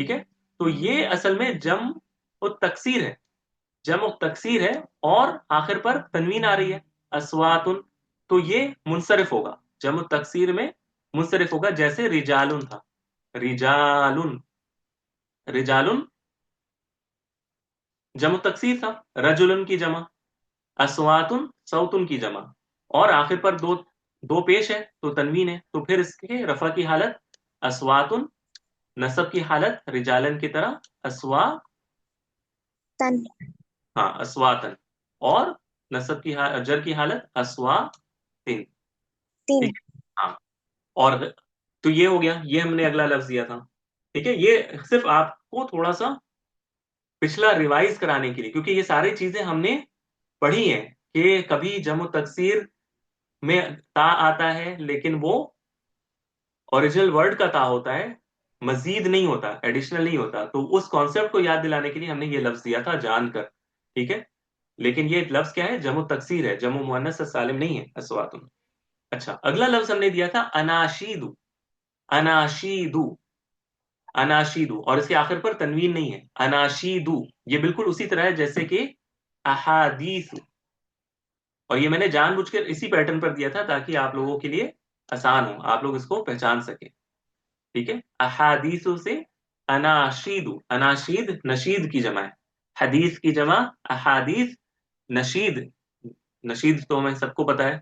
ٹھیک ہے. تو یہ اصل میں جمع تکسیر ہے، جمع تکسیر ہے، اور آخر پر تنوین آ رہی ہے، اسواتن. تو یہ منصرف ہوگا، جمع تکسیر میں منصرف ہوگا، جیسے رجالن تھا، رجالن، رجالن جمع تکسیر تھا، رجلن کی جمع، اسواتن صوتن کی جمع، اور آخر پر دو دو پیش ہے تو تنوین ہے، تو پھر اس کے رفع کی حالت اسواتن، نصب کی حالت رجالن کی طرح اسوا، تن ہاں اسواتن، اور نصب کی جر کی حالت اسوا تین. تین. ٹھیک ہے؟ ہاں. اور تو یہ ہو گیا، یہ ہم نے اگلا لفظ دیا تھا. ٹھیک ہے، یہ صرف آپ کو تھوڑا سا پچھلا ریوائز کرانے کے لیے، کیونکہ یہ ساری چیزیں ہم نے پڑھی ہیں کہ کبھی جمع تکسیر میں تا آتا ہے لیکن وہ اوریجنل ورڈ کا تا ہوتا ہے، مزید نہیں ہوتا، ایڈیشنل نہیں ہوتا. تو اس کانسیپٹ کو یاد دلانے کے لیے ہم نے یہ لفظ دیا تھا جان کر. ٹھیک ہے، لیکن یہ لفظ کیا ہے؟ جمع تکسیر ہے، جمع مؤنث سالم نہیں ہے، اسواتن. اچھا، اگلا لفظ ہم نے دیا تھا اناشیدو، اناشیدو، اناشیدو، اور اس کے آخر پر تنوین نہیں ہے، اناشیدو. یہ بالکل اسی طرح ہے جیسے کہ احادیث، اور یہ میں نے جان بوجھ کر اسی پیٹرن پر دیا تھا تاکہ آپ لوگوں کے لیے آسان ہو، آپ لوگ اس کو پہچان سکیں. ٹھیک ہے، احادیث سے اناشید، اناشید نشید کی جمع ہے، حدیث کی جمع احادیث، نشید، نشید تو ہمیں سب کو پتا ہے،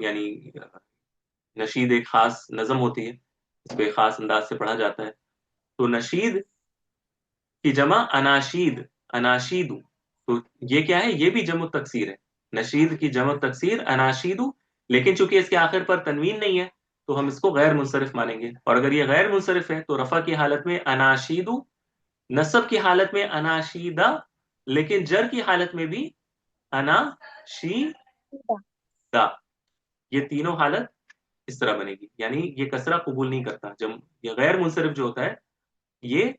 یعنی نشید ایک خاص نظم ہوتی ہے، اس کو ایک خاص انداز سے پڑھا جاتا ہے. تو نشید کی جمع اناشید، اناشید. تو یہ کیا ہے؟ یہ بھی جمع تکسیر ہے، نشید کی جمع تکسیر اناشید، لیکن چونکہ اس کے آخر پر تنوین نہیں ہے تو ہم اس کو غیر منصرف مانیں گے. اور اگر یہ غیر منصرف ہے تو رفع کی حالت میں اناشید، نصب کی حالت میں اناشیدہ، لیکن جر کی حالت میں بھی اناشیدہ. یہ تینوں حالت اس طرح بنے گی، یعنی یہ کسرہ قبول نہیں کرتا. جب یہ غیر منصرف جو ہوتا ہے یہ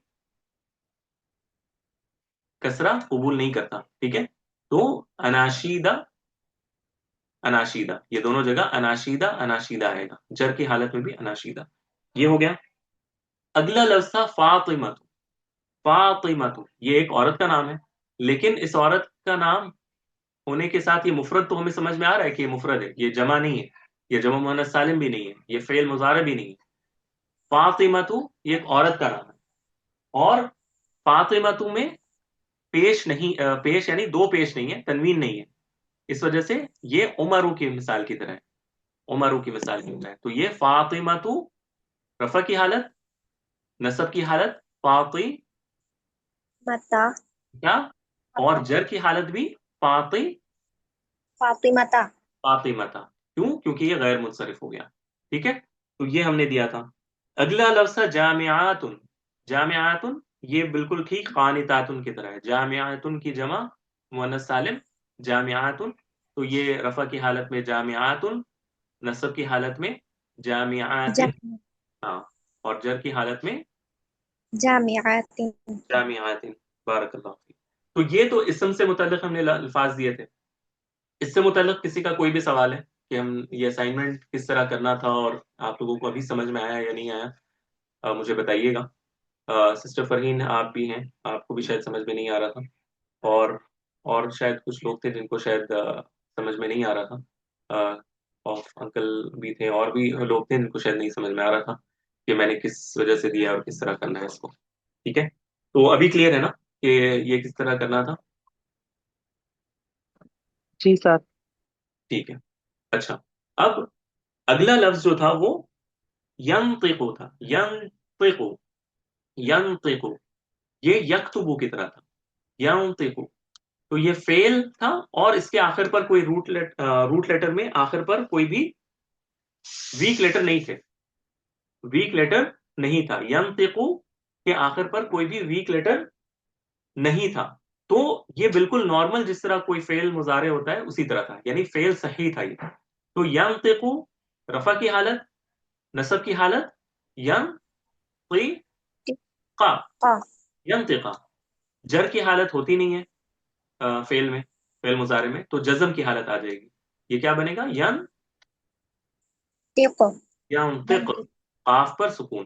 کسرہ قبول نہیں کرتا. ٹھیک ہے، تو اناشیدہ، اناشیدہ، یہ دونوں جگہ اناشیدہ، اناشیدہ آئے گا، جر کی حالت میں بھی اناشیدہ. یہ ہو گیا. اگلا لفظ تھا فاطمہ، فاطمہ یہ ایک عورت کا نام ہے، لیکن اس عورت کا نام ہونے کے ساتھ یہ مفرد تو ہمیں سمجھ میں آ رہا ہے کہ یہ مفرد ہے، یہ جمع نہیں ہے، یہ جمع مؤنث سالم بھی نہیں ہے، یہ فعل مضارع بھی نہیں ہے. فاطمہ یہ ایک عورت کا نام ہے، اور فاطمہ میں پیش نہیں، پیش یعنی دو پیش نہیں ہے، تنوین نہیں ہے، اس وجہ سے یہ عمرو کی مثال کی طرح ہے، عمرو کی مثال کی طرح ہے. تو یہ فاطمہ رفع کی حالت، نصب کی حالت فاطی متا کیا، اور جر کی حالت بھی فاطی، فاطمتا. فاطمتا. کیوں؟ کیونکہ یہ غیر منصرف ہو گیا. ٹھیک ہے، تو یہ ہم نے دیا تھا. اگلا لفظ ہے جامعاتن، جامعاتن یہ بالکل ٹھیک قانتاتن کی طرح ہے، جامعاتن کی جمع مؤنث سالم جامعاتن. تو یہ رفع کی حالت میں جامعاتن، نصب کی حالت میں جامعاتن، جامع ہاں، اور جر کی حالت میں جامعات. جامعات. بارک اللہ فیک. تو یہ تو اسم سے متعلق ہم نے الفاظ دیے تھے. اس سے متعلق کسی کا کوئی بھی سوال ہے کہ ہم یہ اسائنمنٹ کس طرح کرنا تھا اور آپ لوگوں کو ابھی سمجھ میں آیا یا نہیں آیا؟ مجھے بتائیے گا. سسٹر فرحین آپ بھی ہیں، آپ کو بھی شاید سمجھ میں نہیں آ رہا تھا، اور شاید کچھ لوگ تھے جن کو شاید سمجھ میں نہیں آ رہا تھا، اور انکل بھی تھے، اور بھی لوگ تھے جن کو شاید نہیں سمجھ میں آ رہا تھا کہ میں نے کس وجہ سے دیا اور کس طرح کرنا ہے اس کو. ٹھیک ہے، تو ابھی کلیئر ہے نا کہ یہ کس طرح کرنا تھا؟ جی سر. ٹھیک ہے. اچھا، اب اگلا لفظ جو تھا وہ ینطقو تھا، ینطقو، ینطقو یہ یکتبو کی طرح تھا، ینطقو. تو یہ فعل تھا اور اس کے آخر پر کوئی روٹ لیٹر میں آخر پر کوئی بھی ویک لیٹر نہیں تھے، ویک لیٹر نہیں تھا. ینطقو کے آخر پر کوئی بھی ویک لیٹر نہیں تھا. تو یہ بالکل نارمل جس طرح کوئی فعل مضارع ہوتا ہے اسی طرح تھا، یعنی فعل صحیح تھا یہ. تو ینطقو رفع کی حالت، نصب کی حالت ینطقا، ینطقا. جر کی حالت ہوتی نہیں ہے فعل میں، فعل مضارع میں، تو جزم کی حالت آ جائے گی. یہ کیا بنے گا؟ ینطق، قاف پر سکون.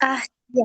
ah ya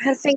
harfic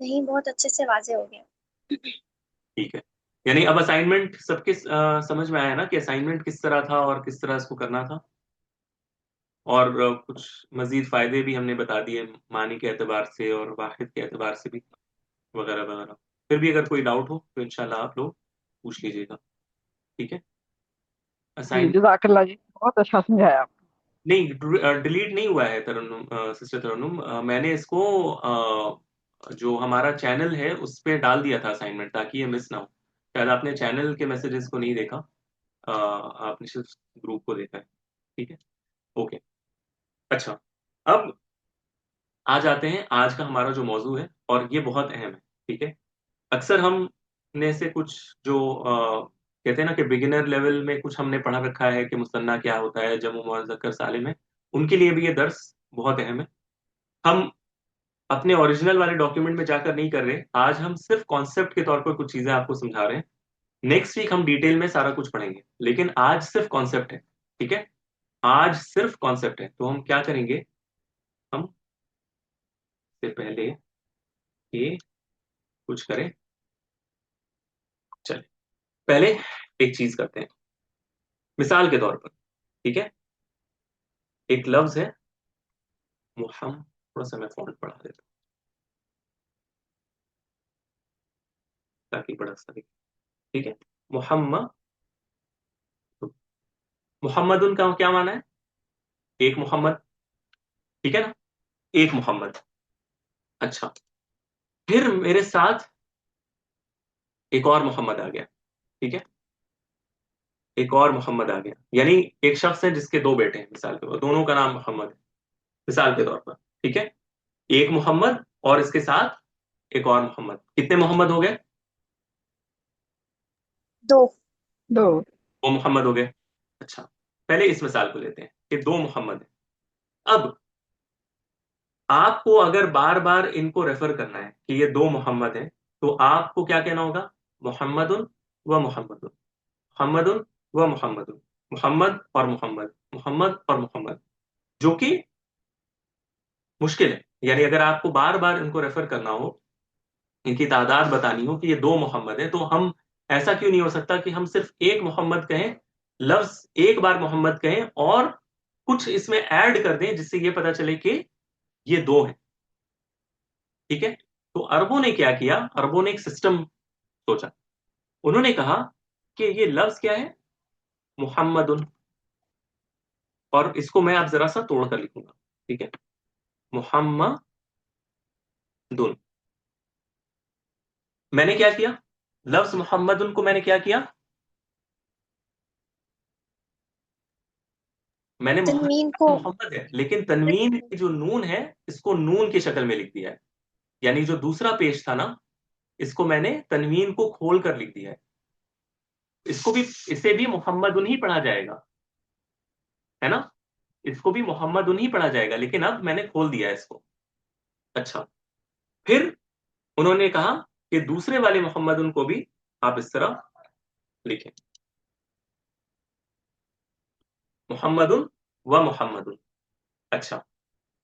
نہیں، بہت اچھے سے واضح ہو گیا. ٹھیک ہے. یعنی اب اسائنمنٹ سب کے سمجھ میں آیا نا کہ اسائنمنٹ کس طرح تھا اور کس طرح اس کو کرنا تھا. اور کچھ مزید فائدے بھی ہم نے بتا دیے معنی کے اعتبار سے اور واحد کے اعتبار سے بھی، وغیرہ وغیرہ. پھر بھی اگر کوئی ڈاؤٹ ہو تو انشاءاللہ آپ لوگ پوچھ لیجیے گا. ٹھیک ہے. جی اسائن جزاک اللہ جی، بہت اچھا سمجھایا آپ. نہیں، ڈیلیٹ نہیں ہوا ہے ترنم، سسٹر ترنم. میں نے اس کو جو ہمارا چینل ہے اس پہ ڈال دیا تھا اسائنمنٹ، تاکہ یہ مس نہ ہو. شاید آپ نے چینل کے میسیجز کو نہیں دیکھا، آپ نے صرف گروپ کو دیکھا ہے. ٹھیک ہے. اوکے. اچھا، اب آ جاتے ہیں آج کا ہمارا جو موضوع ہے، اور یہ بہت اہم ہے. ٹھیک ہے. اکثر ہم نے سے کچھ جو کہتے ہیں نا کہ بگنر لیول میں کچھ ہم نے پڑھا رکھا ہے کہ مثنیٰ کیا ہوتا ہے، جمع مذکر سالم ہے، ان کے لیے بھی یہ درس بہت اہم ہے. ہم اپنے اوریجنل والے ڈاکیومنٹ میں جا کر نہیں کر رہے، آج ہم صرف کانسیپٹ کے طور پر کچھ چیزیں آپ کو سمجھا رہے ہیں. نیکسٹ ویک ہم ڈیٹیل میں سارا کچھ پڑھیں گے، لیکن آج صرف کانسیپٹ ہے. ٹھیک ہے. آج صرف کانسیپٹ ہے. تو ہم کیا کریں گے، ہم سے پہلے یہ کچھ کریں. چلے پہلے ایک چیز کرتے ہیں مثال کے طور پر. ٹھیک ہے. ایک لفظ ہے محمد، تھوڑا سا میں فونٹ پڑھا دیتا ہوں تاکہ بڑا سا دکھے. ٹھیک ہے. محمد، محمد ان کا کیا معنی ہے؟ ایک محمد. ٹھیک ہے نا، ایک محمد. اچھا، پھر میرے ساتھ ایک اور محمد آ گیا. ٹھیک ہے. ایک اور محمد آ گیا، یعنی ایک شخص ہے جس کے دو بیٹے ہیں مثال کے طور پر، دونوں کا نام محمد ہے مثال کے طور پر. ٹھیک ہے. ایک محمد اور اس کے ساتھ ایک اور محمد. کتنے محمد ہو گئے؟ 2. دو. دو محمد ہو گئے. اچھا، پہلے اس مثال کو لیتے ہیں کہ دو محمد ہیں. اب آپ کو اگر بار بار ان کو ریفر کرنا ہے کہ یہ دو محمد ہیں، تو آپ کو کیا کہنا ہوگا؟ محمد و محمد، محمد و محمد، محمد اور محمد، محمد اور محمد، جو کہ مشکل ہے. یعنی اگر آپ کو بار بار ان کو ریفر کرنا ہو، ان کی تعداد بتانی ہو کہ یہ دو محمد ہیں، تو ہم ایسا کیوں نہیں ہو سکتا کہ ہم صرف ایک محمد کہیں، لفظ ایک بار محمد کہیں اور کچھ اس میں ایڈ کر دیں جس سے یہ پتا چلے کہ یہ دو ہیں. ٹھیک ہے. تو عربوں نے کیا کیا، عربوں نے ایک سسٹم سوچا. انہوں نے کہا کہ یہ لفظ کیا ہے؟ محمد. اور اس کو میں اب ذرا سا توڑ کر لکھوں گا. ٹھیک ہے. محمد. میں نے کیا کیا، لفظ محمد کو میں نے کیا کیا، میں نے تنوین کو محمد ہے، لیکن تنوین کی جو نون ہے اس کو نون کی شکل میں لکھ دیا ہے. یعنی جو دوسرا پیش تھا نا، اس کو میں نے تنوین کو کھول کر لکھ دیا ہے. اس کو بھی، اسے بھی محمد ہی پڑھا جائے گا، ہے نا، اس کو بھی محمد ہی پڑھا جائے گا، لیکن اب میں نے کھول دیا ہے اس کو. اچھا، پھر انہوں نے کہا کہ دوسرے والے محمد کو بھی آپ اس طرح لکھیں، محمد و محمد. اچھا،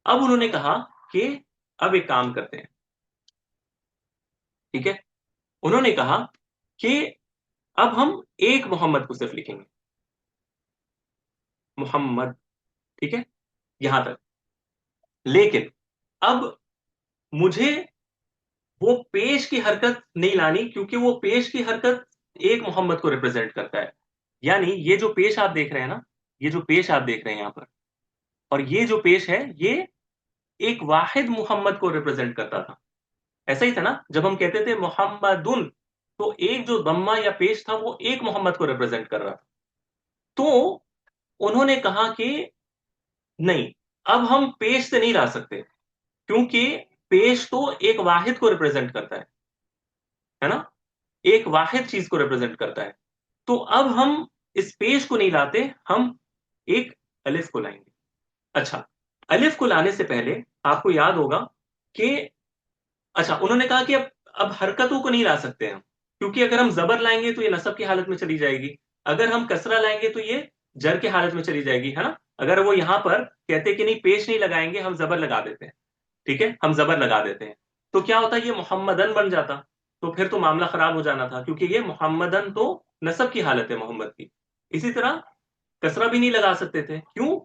اب انہوں نے کہا کہ اب ایک کام کرتے ہیں. ٹھیک ہے. انہوں نے کہا کہ اب ہم ایک محمد کو صرف لکھیں گے، محمد. ٹھیک ہے، یہاں تک. لیکن اب مجھے وہ پیش کی حرکت نہیں لانی، کیونکہ وہ پیش کی حرکت ایک محمد کو ریپرزینٹ کرتا ہے. یعنی یہ جو پیش آپ دیکھ رہے ہیں نا، یہ جو پیش آپ دیکھ رہے ہیں یہاں پر، اور یہ جو پیش ہے یہ ایک واحد محمد کو ریپرزینٹ کرتا تھا. ایسا ہی تھا نا، جب ہم کہتے تھے محمدن، تو ایک جو ضمہ یا پیش تھا وہ ایک محمد کو ریپرزینٹ کر رہا تھا. تو انہوں نے کہا کہ نہیں، اب ہم پیش سے نہیں لا سکتے، کیونکہ پیش تو ایک واحد کو ریپرزینٹ کرتا ہے نا، ایک واحد چیز کو ریپرزینٹ کرتا ہے. تو اب ہم اس پیش کو نہیں لاتے، ہم ایک الف کو لائیں گے. اچھا، الف کو لانے سے پہلے آپ کو یاد ہوگا کہ اچھا، انہوں نے کہا کہ اب حرکتوں کو نہیں لا سکتے ہم، کیونکہ اگر ہم زبر لائیں گے تو یہ نصب کی حالت میں چلی جائے گی، اگر ہم کسرہ لائیں گے تو یہ جر کی حالت میں چلی جائے گی، ہے نا. اگر وہ یہاں پر کہتے کہ نہیں پیش نہیں لگائیں گے، ہم زبر لگا دیتے ہیں. ٹھیک ہے، ہم زبر لگا دیتے ہیں. تو کیا ہوتا یہ محمدن بن جاتا، تو پھر تو معاملہ خراب ہو جانا تھا، کیونکہ یہ محمدن تو نسب کی حالت ہے محمد کی. اسی طرح کسرہ بھی نہیں لگا سکتے تھے، کیوں؟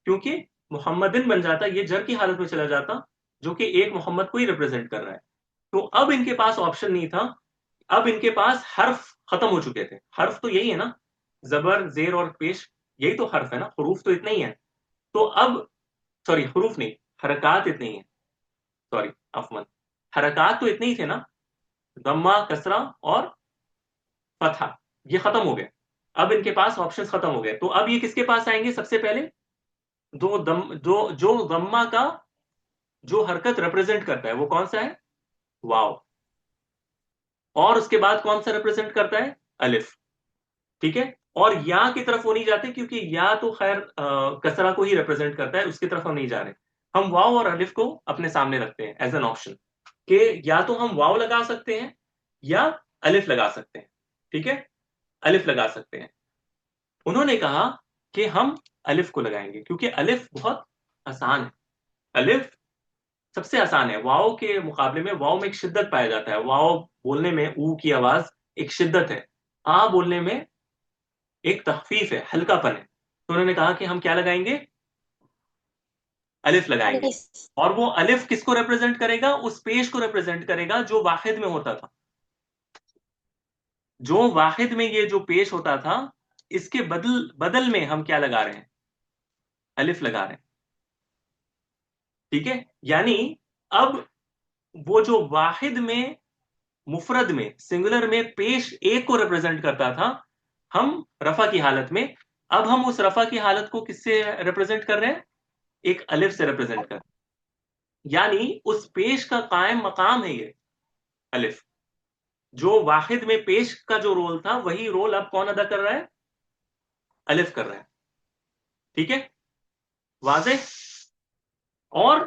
کیونکہ محمدن بن جاتا، یہ جر کی حالت میں چلا جاتا، جو کہ ایک محمد کو ہی ریپرزینٹ کر رہا ہے. تو اب ان کے پاس آپشن نہیں تھا، اب ان کے پاس حرف ختم ہو چکے تھے. حرف تو یہی ہے نا، زبر زیر اور پیش، یہی تو حرف ہے نا، حروف تو اتنے ہی ہیں. تو اب سوری حروف نہیں، حرکات اتنے ہی ہیں، سوری عفوا، حرکات تو اتنے ہی تھے نا، ضمہ کسرہ اور فتحہ، یہ ختم ہو گئے. اب ان کے پاس آپشن ختم ہو گئے، تو اب یہ کس کے پاس آئیں گے سب سے پہلے؟ جو ضمہ کا جو حرکت ریپرزینٹ کرتا ہے وہ کون سا ہے؟ واو. اور اس کے بعد کون سا ریپرزینٹ کرتا ہے؟ الف. ٹھیک ہے. اور یا کی طرف وہ نہیں جاتے، کیونکہ یا تو خیر کسرہ کو ہی ریپرزینٹ کرتا ہے، اس کی طرف ہم نہیں جا رہے. ہم واو اور الف کو اپنے سامنے رکھتے ہیں ایز این آپشن، کہ یا تو ہم واو لگا سکتے ہیں یا الف لگا سکتے ہیں. ٹھیک ہے، الف لگا سکتے ہیں. انہوں نے کہا کہ ہم الف کو لگائیں گے، کیونکہ الف بہت آسان ہے. الف سب سے آسان ہے، واؤ کے مقابلے میں. واؤ میں ایک شدت پایا جاتا ہے، واؤ بولنے میں او کی آواز ایک شدت ہے، آ بولنے میں ایک تخفیف ہے، ہلکا پن ہے. تو انہوں نے کہا کہ ہم کیا لگائیں گے؟ الف لگائیں گے. الف. اور وہ الف کس کو ریپرزینٹ کرے گا؟ اس پیش کو ریپرزینٹ کرے گا جو واحد میں ہوتا تھا. جو واحد میں یہ جو پیش ہوتا تھا، اس کے بدل میں ہم کیا لگا رہے ہیں؟ الف لگا رہے ہیں. ٹھیک ہے. یعنی اب وہ جو واحد میں، مفرد میں، سنگولر میں پیش ایک کو ریپرزینٹ کرتا تھا، ہم رفع کی حالت میں، اب ہم اس رفع کی حالت کو کس سے ریپرزینٹ کر رہے ہیں؟ ایک الف سے ریپرزینٹ کر رہے ہیں. یعنی اس پیش کا قائم مقام ہے یہ الف. جو واحد میں پیش کا جو رول تھا، وہی رول اب کون ادا کر رہا ہے؟ الف کر رہا ہے. ٹھیک ہے، واضح؟ اور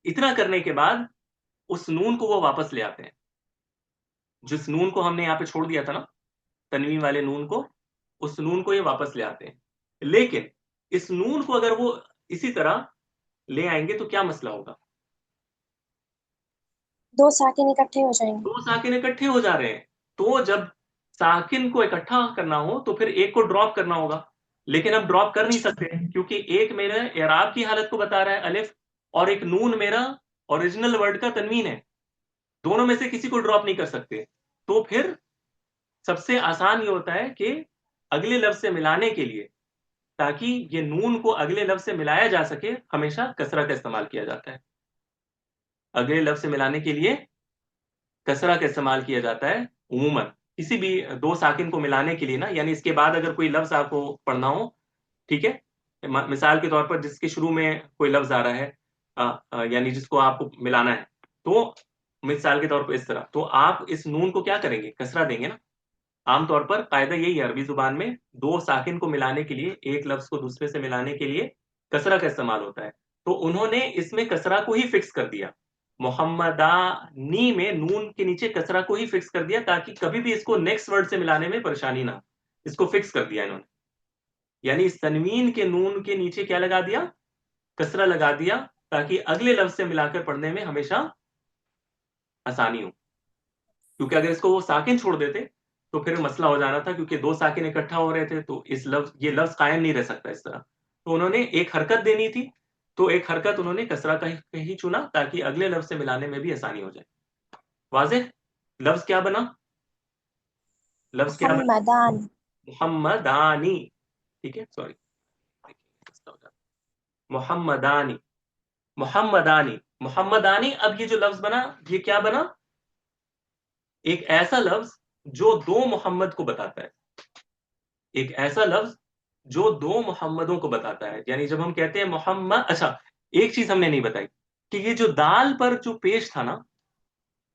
اتنا کرنے کے بعد اس نون کو وہ واپس لے آتے ہیں، جس نون کو ہم نے یہاں پہ چھوڑ دیا تھا نا، تنوین والے نون کو، اس نون کو یہ واپس لے آتے ہیں. لیکن اس نون کو اگر وہ اسی طرح لے آئیں گے تو کیا مسئلہ ہوگا؟ دو ساکن اکٹھے ہو جائیں گے. دو ساکن اکٹھے ہو جا رہے ہیں، تو جب ساکن کو اکٹھا کرنا ہو تو پھر ایک کو ڈراپ کرنا ہوگا. لیکن اب ڈراپ کر نہیں سکتے، کیونکہ ایک میرا اعراب کی حالت کو بتا رہا ہے الف، اور ایک نون میرا اوریجنل ورڈ کا تنوین ہے. دونوں میں سے کسی کو ڈراپ نہیں کر سکتے. تو پھر سب سے آسان یہ ہوتا ہے کہ اگلے لفظ سے ملانے کے لیے، تاکہ یہ نون کو اگلے لفظ سے ملایا جا سکے، ہمیشہ کسرہ کا استعمال کیا جاتا ہے. اگلے لفظ سے ملانے کے لیے کسرہ کا استعمال کیا جاتا ہے عموماً، کسی بھی دو ساکن کو ملانے کے لیے نا. یعنی اس کے بعد اگر کوئی لفظ آپ کو پڑھنا ہو، ٹھیک ہے، مثال کے طور پر جس کے شروع میں کوئی لفظ آ رہا ہے، یعنی جس کو آپ کو ملانا ہے، تو مثال کے طور پر اس طرح، تو آپ اس نون کو کیا کریں گے؟ کسرہ دیں گے نا. عام طور پر قاعدہ یہی ہے عربی زبان میں، دو ساکن کو ملانے کے لیے، ایک لفظ کو دوسرے سے ملانے کے لیے کسرہ کا استعمال ہوتا ہے. تو انہوں نے اس میں کسرہ کو ہی فکس کر دیا، محمدانی میں نون کے نیچے کسرہ کو ہی فکس کر دیا، تاکہ کبھی بھی اس کو نیکسٹ ورڈ سے ملانے میں پریشانی نہ. اس کو فکس کر دیا انہوں نے. یعنی اس تنوین کے نون کے نیچے کیا لگا دیا؟ کسرہ لگا دیا، تاکہ اگلے لفظ سے ملا کر پڑھنے میں ہمیشہ آسانی ہو. کیونکہ اگر اس کو وہ ساکن چھوڑ دیتے تو پھر مسئلہ ہو جانا تھا، کیونکہ دو ساکن اکٹھا ہو رہے تھے، تو یہ لفظ قائم نہیں رہ سکتا اس طرح. تو انہوں نے ایک حرکت دینی تھی، تو ایک حرکت انہوں نے کسرہ کا ہی چنا، تاکہ اگلے لفظ سے ملانے میں بھی آسانی ہو جائے. واضح؟ لفظ کیا بنا؟ لفظ کیا بنا؟ محمدان. محمدانی. ٹھیک ہے، سوری، محمدانی. محمدانی، محمدانی. اب یہ جو لفظ بنا، یہ کیا بنا؟ ایک ایسا لفظ جو دو محمد کو بتاتا ہے. ایک ایسا لفظ جو دو محمدوں کو بتاتا ہے. یعنی جب ہم کہتے ہیں محمد، اچھا ایک چیز ہم نے نہیں بتائی، کہ یہ جو دال پر جو پیش تھا نا،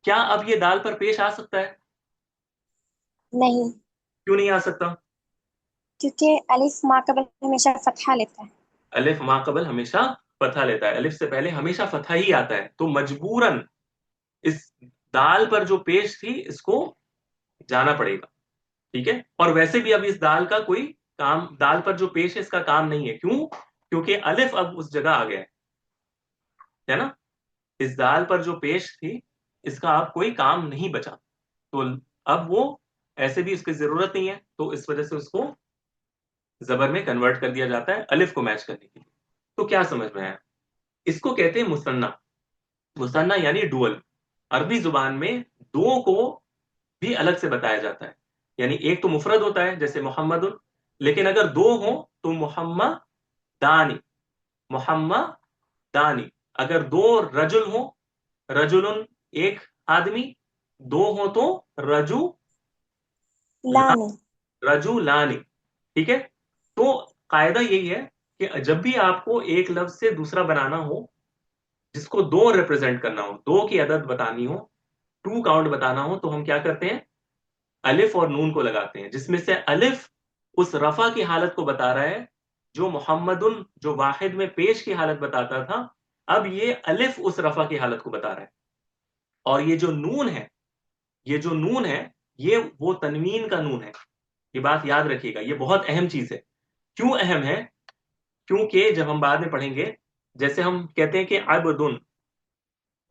کیا اب یہ دال پر پیش آ سکتا ہے؟ نہیں، کیوں نہیں آ سکتا؟ کیونکہ الف ما قبل ہمیشہ فتحہ لیتا ہے. الف ما قبل ہمیشہ فتحہ لیتا ہے، الف سے پہلے ہمیشہ فتحہ ہی آتا ہے. تو مجبوراً اس دال پر جو پیش تھی، اس کو جانا پڑے گا. ٹھیک ہے. اور ویسے بھی اب اس دال کا کوئی کام، دال پر جو پیش ہے اس کا کام نہیں ہے. کیوں؟ کیونکہ الف اب اس جگہ آ گیا ہے نا. اس دال پر جو پیش تھی اس کا اب کوئی کام نہیں بچا، تو اب وہ ایسے بھی اس کی ضرورت نہیں ہے، تو اس وجہ سے اس کو زبر میں کنورٹ کر دیا جاتا ہے الف کو میچ کرنے کے لیے۔ تو کیا سمجھ میں آیا؟ اس کو کہتے ہیں مثنیٰ، مثنیٰ یعنی ڈوئل۔ عربی زبان میں دو کو بھی الگ سے بتایا جاتا ہے، یعنی ایک تو مفرد ہوتا ہے جیسے محمد، لیکن اگر دو ہوں تو محمد دانی، محمد دانی۔ اگر دو رجل ہوں، رجل ایک آدمی، دو ہوں تو رجو لانی رجو لانی، ٹھیک ہے۔ تو قاعدہ یہی ہے کہ جب بھی آپ کو ایک لفظ سے دوسرا بنانا ہو جس کو دو ریپرزینٹ کرنا ہو، دو کی عدد بتانی ہو، ٹو کاؤنٹ بتانا ہو، تو ہم کیا کرتے ہیں؟ الف اور نون کو لگاتے ہیں، جس میں سے الف اس رفع کی حالت کو بتا رہا ہے جو محمد جو واحد میں پیش کی حالت بتاتا تھا، اب یہ الف اس رفع کی حالت کو بتا رہا ہے۔ اور یہ جو نون ہے، یہ جو نون ہے یہ وہ تنوین کا نون ہے، یہ بات یاد رکھیے گا، یہ بہت اہم چیز ہے۔ کیوں اہم ہے؟ کیونکہ جب ہم بعد میں پڑھیں گے، جیسے ہم کہتے ہیں کہ عبدن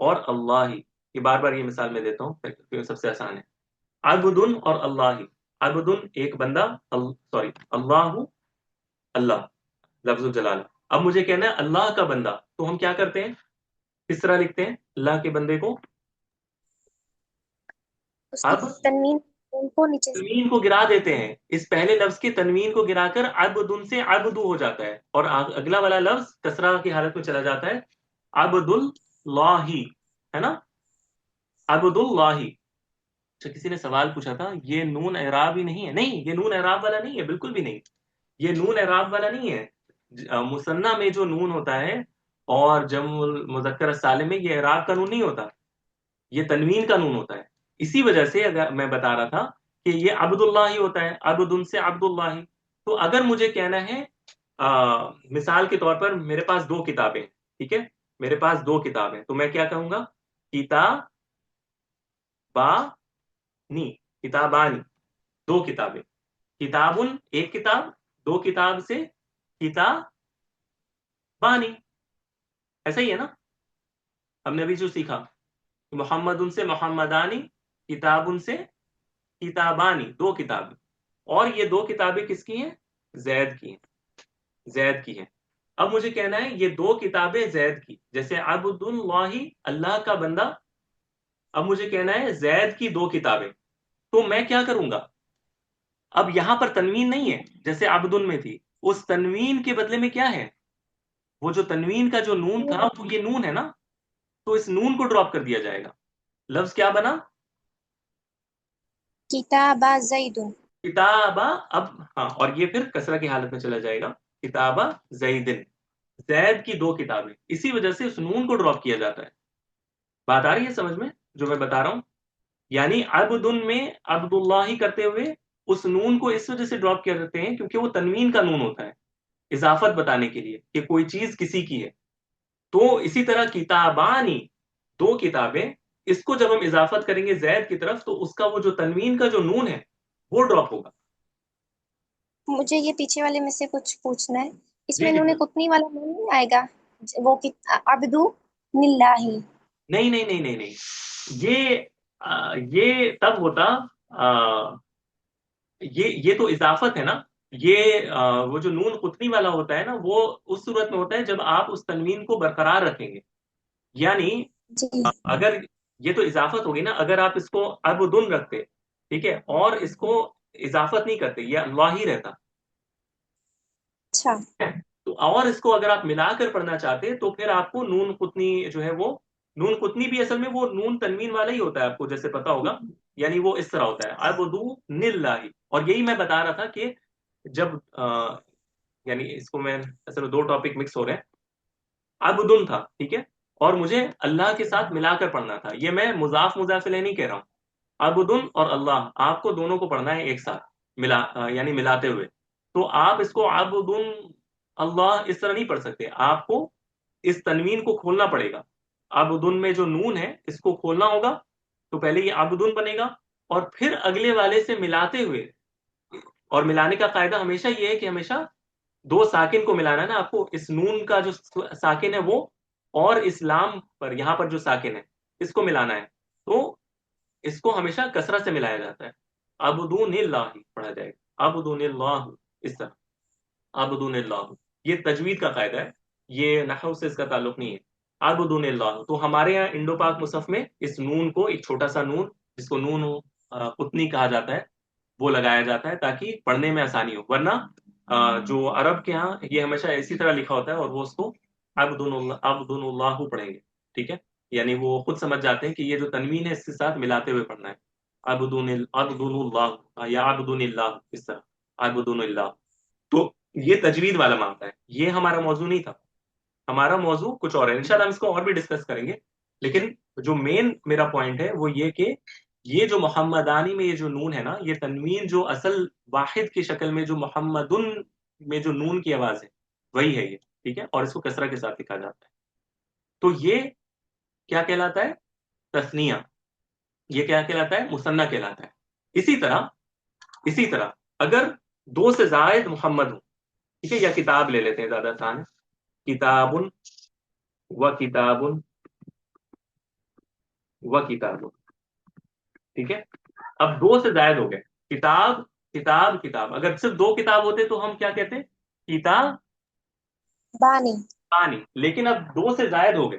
اور اللہ، یہ بار بار یہ مثال میں دیتا ہوں کیونکہ سب سے آسان ہے۔ عبدن اور اللہ، عبدن ایک بندہ، سوری اللہ، اللہ لفظ الجلال۔ اب مجھے کہنا ہے اللہ کا بندہ، تو ہم کیا کرتے ہیں؟ کس طرح لکھتے ہیں اللہ کے بندے کو؟ اس کی اب تنوین کو نیچے سے تنوین کو گرا دیتے ہیں، اس پہلے لفظ کی تنوین کو گرا کر عبدن سے عبدو ہو جاتا ہے، اور اگلا والا لفظ کسرہ کی حالت میں چلا جاتا ہے، عبد اللہ، ہے نا، عبد اللہ۔ اچھا، کسی نے سوال پوچھا تھا یہ نون اعراب ہی نہیں ہے؟ نہیں، یہ نون اعراب والا نہیں ہے، بالکل بھی نہیں، یہ نون اعراب والا نہیں ہے۔ مثنیٰ میں جو نون ہوتا ہے اور جمع المذکر السالم میں یہ اعراب کا نون نہیں ہوتا، یہ تنوین کا نون ہوتا ہے۔ اسی وجہ سے اگر میں بتا رہا تھا کہ یہ عبد اللہ ہی ہوتا ہے، عبدن سے عبد اللہ۔ تو اگر مجھے کہنا ہے مثال کے طور پر میرے پاس دو کتابیں، ٹھیک ہے، میرے پاس دو کتابیں، تو میں کیا کہوں گا؟ کتابانی، کتابانی، دو کتابیں، کتابن ایک کتاب، دو کتاب سے کتابانی، ایسا ہی ہے نا؟ ہم نے ابھی جو سیکھا محمد ان سے محمدانی، کتاب ان سے کتابانی، دو کتابیں، اور یہ دو کتابیں کس کی ہیں؟ زید کی ہیں، زید کی ہیں۔ اب مجھے کہنا ہے یہ دو کتابیں زید کی، جیسے عبد اللہ اللہ کا بندہ، اب مجھے کہنا ہے زید کی دو کتابیں، تو میں کیا کروں گا؟ اب یہاں پر تنوین نہیں ہے جیسے عبدن میں تھی، اس تنوین کے بدلے میں کیا ہے؟ وہ جو تنوین کا جو نون تھا وہ یہ نون ہے نا، تو اس نون کو ڈراپ کر دیا جائے گا، لفظ کیا بنا؟ کتاب زید کتابہ، اب ہاں، اور یہ پھر کسرہ کی حالت میں چلا جائے گا، کتابہ زیدن، زید کی دو کتابیں، اسی وجہ سے اس نون کو ڈراپ کیا جاتا ہے۔ بات آ رہی ہے سمجھ میں جو میں بتا رہا ہوں؟ یعنی عبدن میں عبداللہ کرتے ہوئے اس نون کو اس وجہ سے ڈراپ کیا جاتے ہیں کیونکہ وہ تنوین کا نون ہوتا ہے، اضافت بتانے کے لیے کہ کوئی چیز کسی کی ہے۔ تو اسی طرح کتابانی، دو کتابیں، اس کو جب ہم اضافت کریں گے زید کی طرف تو اس کا وہ جو تنوین کا جو نون ہے وہ ڈراپ ہوگا۔ مجھے یہ پیچھے والے میں سے کچھ پوچھنا ہے، اس جی میں جی انہوں نے کتنی والا نہیں آئے گا؟ وہ عبدو نلاہی نہیں نہیں نہیں نہیں نہیں، یہ تب ہوتا، یہ تو اضافت ہے نا، یہ وہ جو نون قطنی والا ہوتا ہے نا وہ اس صورت میں ہوتا ہے جب آپ اس تنوین کو برقرار رکھیں گے، یعنی جی اگر یہ تو اضافت ہوگی نا، اگر آپ اس کو عبدن رکھتے، ٹھیک ہے، اور اس کو اضافت نہیں کرتے، یہ اللہ ہی رہتا، اچھا تو اور اس کو اگر آپ ملا کر پڑھنا چاہتے تو پھر آپ کو نون قطنی جو ہے وہ، نون قطنی بھی اصل میں وہ نون تنوین والا ہی ہوتا ہے، آپ کو جیسے پتا ہوگا، یعنی وہ اس طرح ہوتا ہے عبدو نلہ، اور یہی میں بتا رہا تھا کہ جب یعنی اس کو میں اصل میں دو ٹاپک مکس ہو رہے ہیں، عبدن تھا، ٹھیک ہے، اور مجھے اللہ کے ساتھ ملا کر پڑھنا تھا، یہ میں مضاف مضاف الیہ نہیں کہہ رہا ہوں، عبدن اور اللہ آپ کو دونوں کو پڑھنا ہے ایک ساتھ، یعنی ملاتے ہوئے، تو آپ اس کو عبدن اللہ اس طرح نہیں پڑھ سکتے، آپ کو اس تنوین کو کھولنا پڑے گا، عبدن میں جو نون ہے اس کو کھولنا ہوگا، تو پہلے یہ عبدن بنے گا، اور پھر اگلے والے سے ملاتے ہوئے، اور ملانے کا قاعدہ ہمیشہ یہ ہے کہ ہمیشہ دو ساکن کو ملانا ہے نا آپ کو، اس نون کا جو ساکن ہے وہ اور اسلام پر یہاں پر جو ساکن ہے اس کو ملانا ہے تو اس کو ہمیشہ کثرت سے ملایا جاتا ہے. عبدون اللہ پڑھا جائے گا, عبدون اللہ, اس طرح عبدون اللہ. یہ تجوید کا قاعدہ ہے, یہ نحو سے اس کا تعلق نہیں ہے. عبدون اللہ, تو ہمارے یہاں انڈو پاک مصحف میں اس نون کو, ایک چھوٹا سا نون جس کو نون قطنی کہا جاتا ہے, وہ لگایا جاتا ہے تاکہ پڑھنے میں آسانی ہو. ورنہ جو عرب کے ہاں یہ ہمیشہ اسی طرح لکھا ہوتا ہے اور وہ اس کو عبدون اللہ پڑھیں گے. ٹھیک ہے, یعنی وہ خود سمجھ جاتے ہیں کہ یہ جو تنوین ہے اس کے ساتھ ملاتے ہوئے پڑھنا ہے. عبدون اللہ یا عبدون اللہ, اس طرح عبدون اللہ. تو یہ تجوید والا معاملہ ہے, یہ ہمارا موضوع نہیں تھا. ہمارا موضوع کچھ اور ہے, انشاءاللہ ہم اس کو اور بھی ڈسکس کریں گے. لیکن جو مین میرا پوائنٹ ہے وہ یہ کہ یہ جو محمدانی میں یہ جو نون ہے نا, یہ تنوین جو اصل واحد کی شکل میں جو محمدن میں جو نون کی آواز ہے وہی ہے یہ. ٹھیک ہے, اور اس کو کسرہ کے ساتھ لکھا جاتا ہے. تو یہ کیا کہلاتا ہے؟ تثنیہ. یہ کیا کہلاتا ہے؟ مثنیٰ کہلاتا ہے. اسی طرح اگر دو سے زائد محمد ہوں, ٹھیک ہے, یا کتاب لے لیتے ہیں, زیادہ آسان ہے. کتابن و کتابن و کتابن. ٹھیک ہے, اب دو سے زائد ہو گئے, کتاب کتاب کتاب. اگر صرف دو کتاب ہوتے تو ہم کیا کہتے ہیں؟ کتاب بانی. پانی. لیکن اب دو سے زائد ہو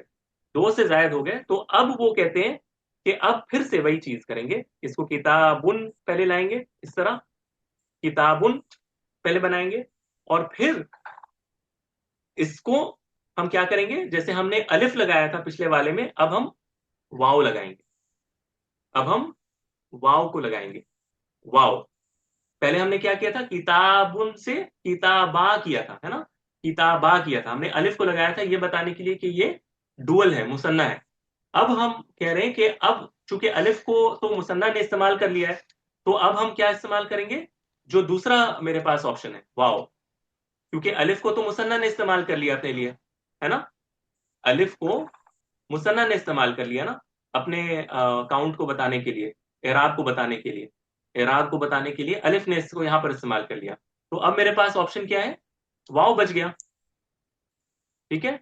گئے تو اب وہ کہتے ہیں کہ اب پھر سے وہی چیز کریں گے, اس کو کتابن پہلے لائیں گے, اس طرح کتابن پہلے بنائیں گے, اور پھر اس کو ہم کیا کریں گے, جیسے ہم نے الف لگایا تھا پچھلے والے میں, اب ہم واو لگائیں گے. اب ہم واو کو لگائیں گے. واو پہلے ہم نے کیا کیا تھا؟ کتابن سے کتابا کیا تھا, ہے نا, کتابا کیا تھا. ہم نے الف کو لگایا تھا یہ بتانے کے لیے کہ یہ ڈوئل ہے, مثنیٰ ہے. اب ہم کہہ رہے ہیں کہ اب چونکہ الف کو تو مثنیٰ نے استعمال کر لیا ہے, تو اب ہم کیا استعمال کریں گے؟ جو دوسرا میرے پاس آپشن ہے واو, کیونکہ الف کو تو مثنیٰ نے استعمال کر لیا اپنے لیے, ہے نا. الف کو مثنیٰ نے استعمال کر لیا نا اپنے کاؤنٹ کو بتانے کے لیے, اعراب کو بتانے کے لیے. اعراب کو بتانے کے لیے الف نے اس کو یہاں پر استعمال کر لیا. تو اب میرے پاس آپشن کیا ہے؟ واو بچ گیا. ٹھیک ہے,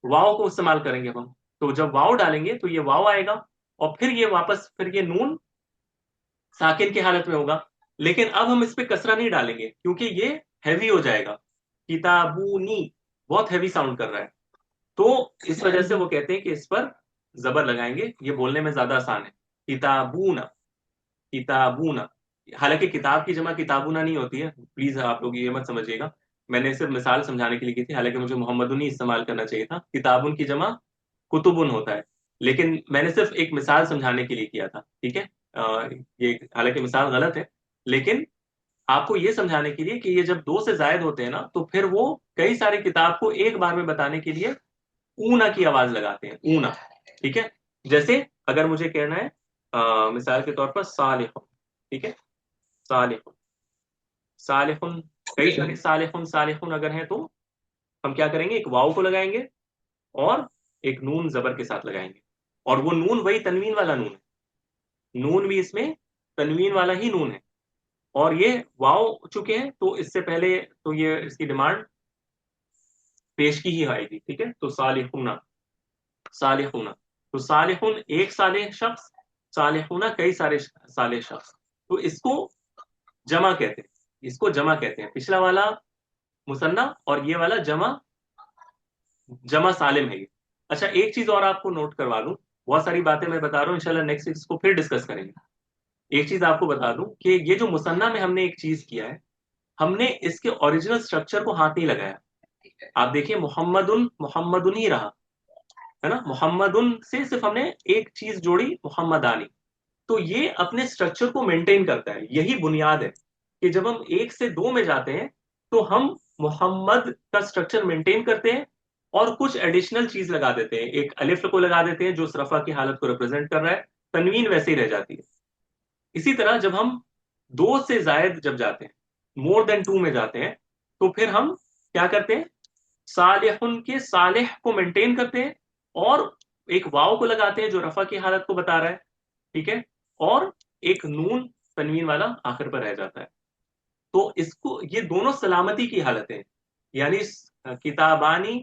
واو کو استعمال کریں گے اب ہم. تو جب واو ڈالیں گے تو یہ واو آئے گا, اور پھر یہ واپس پھر یہ نون ساکن کی حالت میں ہوگا. لیکن اب ہم اس پہ کسرہ نہیں ڈالیں گے کیونکہ یہ ہیوی ہو جائے گا. کتابونی بہت ہیوی ساؤنڈ کر رہا ہے, تو اس وجہ سے وہ کہتے ہیں کہ اس پر زبر لگائیں گے, یہ بولنے میں زیادہ آسان ہے. کتابونا کتابونا. حالانکہ کتاب کی جمع کتابونا نہیں ہوتی ہے, پلیز آپ لوگ یہ مت سمجھیے گا, میں نے صرف مثال سمجھانے کے لیے کی تھی. حالانکہ مجھے محمدن ہی استعمال کرنا چاہیے تھا. کتابن کی جمع کتبن ہوتا ہے, لیکن میں نے صرف ایک مثال سمجھانے کے لیے کیا تھا. ٹھیک ہے, یہ حالانکہ مثال غلط ہے, لیکن آپ کو یہ سمجھانے کے لیے کہ یہ جب دو سے زائد ہوتے ہیں نا تو پھر وہ کئی ساری کتاب کو ایک بار میں بتانے کے لیے اونا کی آواز لگاتے ہیں, اونا. ٹھیک ہے, جیسے اگر مجھے کہنا ہے مثال کے طور پر صالح, ٹھیک ہے, صالح صالح, کئی سارے صالح اگر ہیں تو ہم کیا کریں گے؟ ایک واو کو لگائیں گے اور ایک نون زبر کے ساتھ لگائیں گے, اور وہ نون وہی تنوین والا نون ہے. نون بھی اس میں تنوین والا ہی نون ہے, اور یہ واو چکے ہیں تو اس سے پہلے تو یہ اس کی ڈیمانڈ پیش کی ہی آئے گی. ٹھیک ہے, تو صالحون صالحون, تو صالحون ایک صالح شخص, صالحون کئی سارے صالح شخص. تو اس کو جمع کہتے ہیں, اس کو جمع کہتے ہیں. پچھلا والا مثنیٰ اور یہ والا جمع سالم ہے یہ. اچھا, ایک چیز اور آپ کو نوٹ کروا دوں, بہت ساری باتیں میں بتا رہا ہوں, انشاءاللہ نیکسٹ اس کو پھر ڈسکس کریں گے. ایک چیز آپ کو بتا دوں کہ یہ جو مثنیٰ میں ہم نے ایک چیز کیا ہے, ہم نے اس کے اوریجنل سٹرکچر کو ہاتھ نہیں لگایا. آپ دیکھیں محمدن ہی رہا ہے نا, محمدن سے صرف ہم نے ایک چیز جوڑی, محمدانی. تو یہ اپنے سٹرکچر کو مینٹین کرتا ہے, یہی بنیاد ہے کہ جب ہم ایک سے دو میں جاتے ہیں تو ہم محمد کا سٹرکچر مینٹین کرتے ہیں اور کچھ ایڈیشنل چیز لگا دیتے ہیں. ایک الف کو لگا دیتے ہیں جو صرفہ کی حالت کو ریپرزینٹ کر رہا ہے, تنوین ویسے ہی رہ جاتی ہے. اسی طرح جب ہم دو سے زائد جب جاتے ہیں, مور دین ٹو میں جاتے ہیں, تو پھر ہم کیا کرتے ہیں؟ صالحن کے صالح کو مینٹین کرتے ہیں اور ایک واو کو لگاتے ہیں جو رفع کی حالت کو بتا رہا ہے. ٹھیک ہے, اور ایک نون تنوین والا آخر پر رہ جاتا ہے. تو اس کو یہ دونوں سلامتی کی حالتیں, یعنی کتابانی